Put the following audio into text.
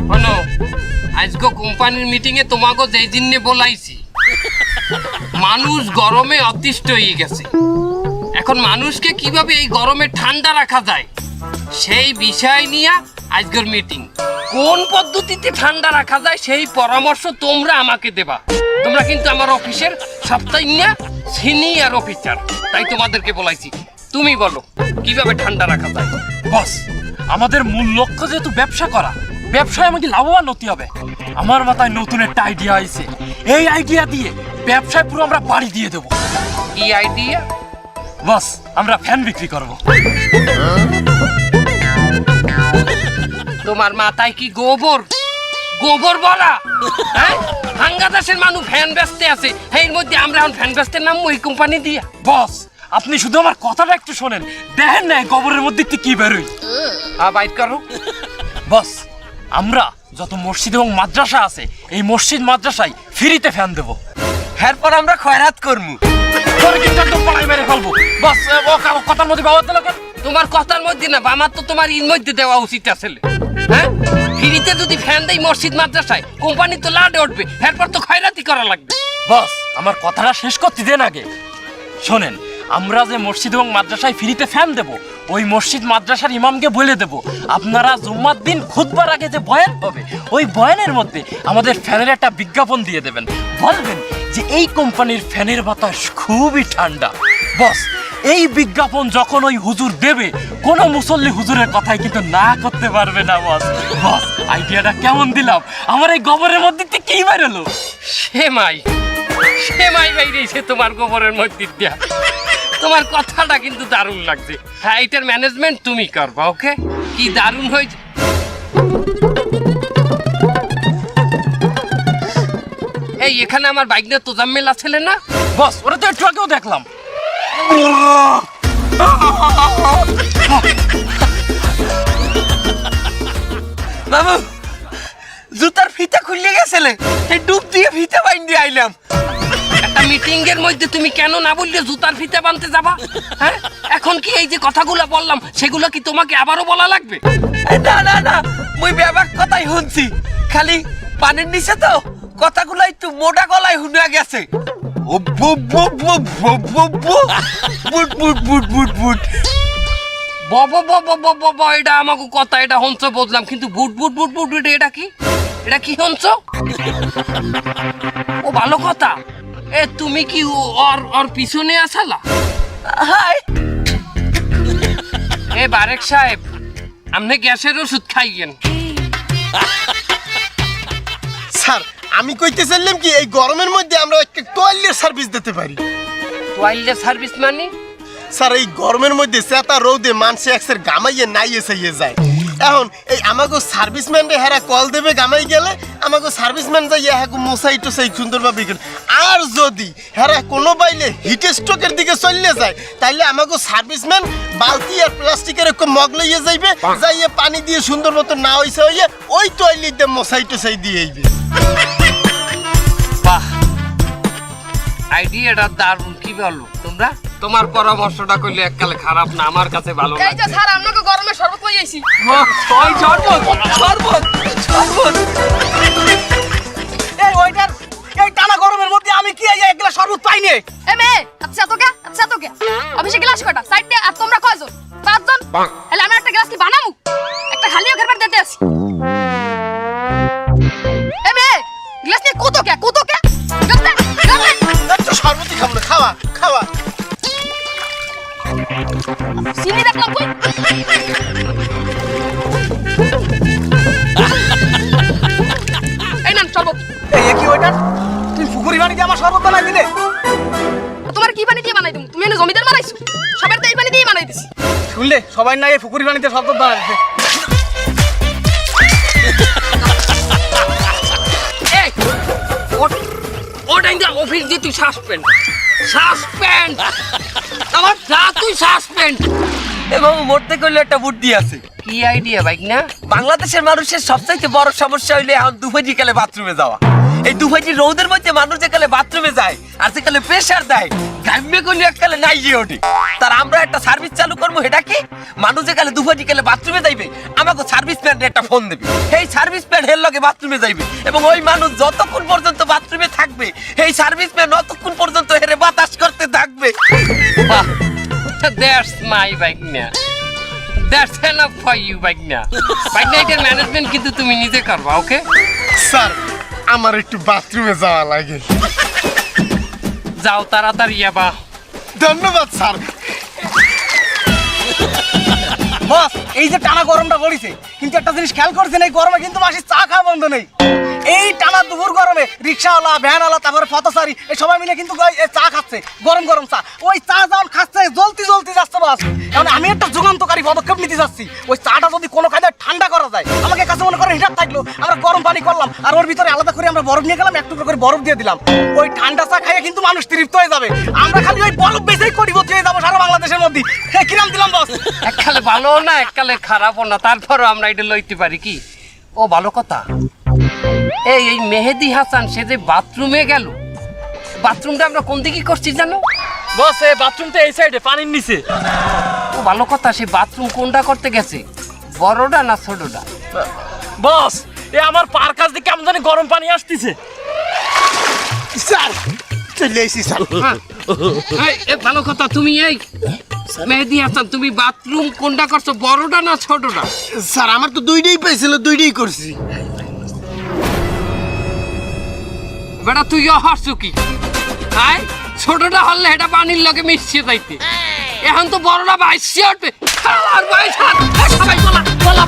শোনো, আজকে কোম্পানির মিটিং এ তোমাকে যেই জন্য বলাইছি, মানুষ গরমে অতিষ্ঠ হয়ে গেছে। এখন মানুষকে কিভাবে এই গরমে ঠান্ডা রাখা যায় সেই বিষয় নিয়ে আজকের মিটিং। কোন পদ্ধতিতে ঠান্ডা রাখা যায় সেই পরামর্শ তোমরা আমাকে দেবা। তোমরা কিন্তু আমার অফিসের সবচেয়ে সিনিয়র অফিসার, তাই তোমাদেরকে বলাইছি। তুমি বলো কিভাবে ঠান্ডা রাখা যায়। বস, আমাদের মূল লক্ষ্য যেহেতু ব্যবসা করা, ব্যবসায় আমাকে লাভবান হতে হবে। আমার মাথায় নতুন একটা আইডিয়া আইছে। এই আইডিয়া দিয়ে ব্যবসায় পুরো আমরা বাড়ি দিয়ে দেবো। কি আইডিয়া? বস, আমরা ফ্যান বিক্রি করব। তোমার মাথায় কি গোবর গোবর বলা? হ্যাঁ, বাংলাদেশের মানুষ ফ্যান বেচতে আছে, এর মধ্যে আমরা এখন ফ্যান বেচতে নাম ওই কোম্পানি দিয়া। বস, আপনি শুধু আমার কথাটা একটু শোনেন, দেখেন না গোবরের মধ্যে কি বেরোয়। বাইট করো। বস, আমরা যত মসজিদ এবং মাদ্রাসা আছে, এই মসজিদ মাদ্রাসায় ফ্রিতে ফ্যান দেবো। এরপর আমরা খয়রাত করবো। মেরে ফেলবো। বস, কথার মধ্যে বাবা দিল কেন? তোমার কথার মধ্যে না, আমার তো তোমার ইন মধ্যে দেওয়া উচিত আসলে। হ্যাঁ, ফ্রিতে যদি ফ্যান দেই মসজিদ মাদ্রাসায়, কোম্পানি তো লাডে উঠবে, এরপর তো খয়রাতি করা লাগবে। বস, আমার কথাটা শেষ করতে দেন আগে। শোনেন, আমরা যে মসজিদ এবং মাদ্রাসায় ফ্রিতে ফ্যান দেব, ওই মসজিদ মাদ্রাসার ইমামকে বলে দেব আপনারা জুম্মার দিন খুতবার আগে যে বয়ান হবে, ওই বয়ানের মধ্যে আমাদের ফ্যানের একটা বিজ্ঞাপন দিয়ে দেবেন। বলবেন যে এই কোম্পানির ফ্যানের বাতাস খুবই ঠান্ডা। বস, এই বিজ্ঞাপন যখন ওই হুজুর দেবে, কোনো মুসল্লি হুজুরের কথাই কিন্তু না করতে পারবে না। বস, বস, আইডিয়াটা কেমন দিলাম? আমার এই গোবরের মধ্যে কি বেরোলো? সেমাই বাইরেছে তোমার গোবরের মধ্যে দিয়া। তোমার কথাটা কিন্তু দারুণ লাগছে। হ্যাঁ, এটার ম্যানেজমেন্ট তুমি করবা। ওকে, কি দারুণ হয়েছে। এই এখানে আমার বাইক নিয়ে তোজাম্মেল আছে না? বস, ওরা তো একটু আগেও দেখলাম। বাবু, জুতার ফিতা খুলে গেছিলে, এই ডুব দিয়ে ফিতা বাইন্দি আইলাম। একটা মিটিং এর মধ্যে তুমি কেন না বললে জুতার ফিতে বানতে যাবা? হ্যাঁ, এখন কি এই যে কথাগুলো বললাম সেগুলো কি তোমাকে আবারও বলা লাগবে? না না না, মুই ব্যাপার কথাই শুনছি, খালি পানির নিচে তো কথাগুলো একটু মোটা গলায় শুনে গেছে। এটা আমাকে কথা, এটা হংস বললাম, কিন্তু বুট বুট বুট বুট বুট এটা কি? এটা কি হংস? ও ভালো কথা। এ তুমি কি ওর পিছনে আসালা? হাই, এ বারেক সাহেব, আপনি গ্যাসের ওষুধ খাইয়েন। স্যার, আমি কইতে চাইলাম কি, এই গরমের মধ্যে আমরা একটা টয়লেট সার্ভিস দিতে পারি। টয়লেট সার্ভিস মানে? স্যার, এই গরমের মধ্যে চেতা রোদে মানুষে একসের গামাইয়ে নাইয়ে চাইয়ে যায়। এখন এই আমাকে সার্ভিসম্যানরে হেরা কল দেবে, গামাই গেলে আমাকে সার্ভিসম্যান যাইয়া হ্যাঁ মশাই টসাই সুন্দরভাবে। আর যদি হেরা কোনো বাইলে হিট স্ট্রোকের দিকে চললে যায়, তাইলে আমাকে সার্ভিসম্যান বালতি আর প্লাস্টিকের একটা মগ লইয়ে যাইবে, যাইয়ে পানি দিয়ে সুন্দর মতো না হইছে হইয়ে ওই টয়লেট দিয়ে মশাই টসাই দিয়ে আইবে। বাহ, আইডিয়াটা দারুণ। কি বলো তোমরা? তোমার পরামর্শটা কইলে এককালে খারাপ না, আমার কাছে ভালো এই যে স্যার, আপনাকে গরমে শরবত লই আইছি। ওই শরবত শরবত শরবত। এই ওইটার এই টানা গরমের মধ্যে আমি কি এই একলা শরবত পাই নে? এ মেয়ে, আচ্ছা তো কে অফিসে গ্লাস কয়টা? সাইড দিয়ে। আর তোমরা কয়জন? 5 জন। তাহলে আমি একটা গ্লাস কি বানামু? একটা খালিও ঘর দিতে আসি। এ মেয়ে, গ্লাস নিয়ে কত কে গ্লাস দে। একটু শরবতই খাবো না, খাওয়া খাওয়া। চিনি দেখলাম কই? এই নাম শরবত। এই কি ওইটা? তুই পুকুরি পানি দিয়ে আমার শরবত বানাই দিলে? তোমার কি পানি দিয়ে বানাই দিমু? তুমি এনে জমিদার বানাইছো? সবার তো এই পানি দিয়ে বানাই দিছি। শুনলে, সবাই না এই পুকুরি পানিতে শরবত বানাইছে। এই ওটা ইন্দা অফিস দিয়ে তুই সাসপেন্ড আমার যা, তুই সাসপেন্ড। এবং মরতে করলে একটা বুদ্ধি আছে। কি আইডিয়া বাইক না? বাংলাদেশের মানুষের সবচাইতে বড় সমস্যা হইলে এখন দুপুরে গেলে বাথরুমে যাওয়া। এই দুভাইটি রোদের মধ্যে মানুষ যেকালে বাথরুমে যায় আর সেকালে প্রেসার দেয় ঘামে কোন এককালে নাই গিয়ে ওঠে তার আমরা একটা সার্ভিস চালু করবো এটা কি মানুষ যেকালে দুভাইটি কালে বাথরুমে যাইবে আমাকে সার্ভিস প্যান্টে একটা ফোন দেবে এই সার্ভিস প্যান্ট হের লগে বাথরুমে যাইবে এবং ওই মানুষ যতক্ষণ পর্যন্ত বাথরুমে থাকবে এই সার্ভিস প্যান্ট ততক্ষণ পর্যন্ত হেরে বাতাস করতে থাকবে বাহ, that's my Bagna. That's enough for you, Bagna. Bagna, এটার ম্যানেজমেন্ট কিন্তু তুমি নিজে করবা, ওকে? স্যার আমার একটু বাথরুমে যাওয়া লাগে। যাও তাড়াতাড়ি যাবা। ধন্যবাদ স্যার। বস এই যে টানা গরমটা পড়েছে কিন্তু একটা জিনিস খেয়াল করছেন এই গরমে কিন্তু মাসি চা খাওয়া বন্ধ নেই এই টানা দুপুর গরমে রিক্সাওয়ালা ভ্যানওয়ালা তারপরে পথচারী এই সবাই মিলে কিন্তু এই চা খাচ্ছে গরম গরম চা ওই চা যখন খাচ্ছে জ্বলতি জ্বলতি যাচ্ছে বস এখন আমি একটা যুগান্তকারী পদক্ষেপ নিতে যাচ্ছি ওই চাটা যদি কোনো কায়দায় ঠান্ডা করা যায় আমাকে কাছে মনে করেন হিটার থাকলো আমরা গরম পানি করলাম আর ওর ভিতরে আলাদা করে আমরা বরফ নিয়ে গেলাম একটু করে বরফ দিয়ে দিলাম ওই ঠান্ডা চা খাইয়ে কিন্তু মানুষ তৃপ্ত হয়ে যাবে আমরা খালি ওই বরফ বেঁচেই কোটিপতি হয়ে যাবো সারা বাংলাদেশের মধ্যে কিরাম দিলাম বস এককালে ভালো না এককালে খারাপও না তারপরও আমরা এটা লইতে পারি কি ও ভালো কথা এই মেহেদি হাসান সে যে বাথরুমে গেল বাথরুমটা আমরা কোন দিকে করছি জানো বস এই বাথরুমটা এই সাইডে পানির নিচে। ও ভালো কথা সে বাথরুম কোনটা করতে গেছে বড়টা না ছোটটা বস এ আমার পার কাছ দিয়ে কেমন জানি গরম পানি আসতেছে। স্যার চলে এসেছি স্যার। ভালো কথা তুমি এই মেহেদি হাসান তুমি বাথরুম কোনটা করছো বড়টা না ছোটটা স্যার আমার তো দুইটাই পেয়েছিল দুইটাই করছি। বেটা তুই হাসছো কি আয় ছোটটা হলে এটা পানির লগে মিশিয়ে যাইতে এখন তো বড়টা বাইশে উঠবে সবাই বলা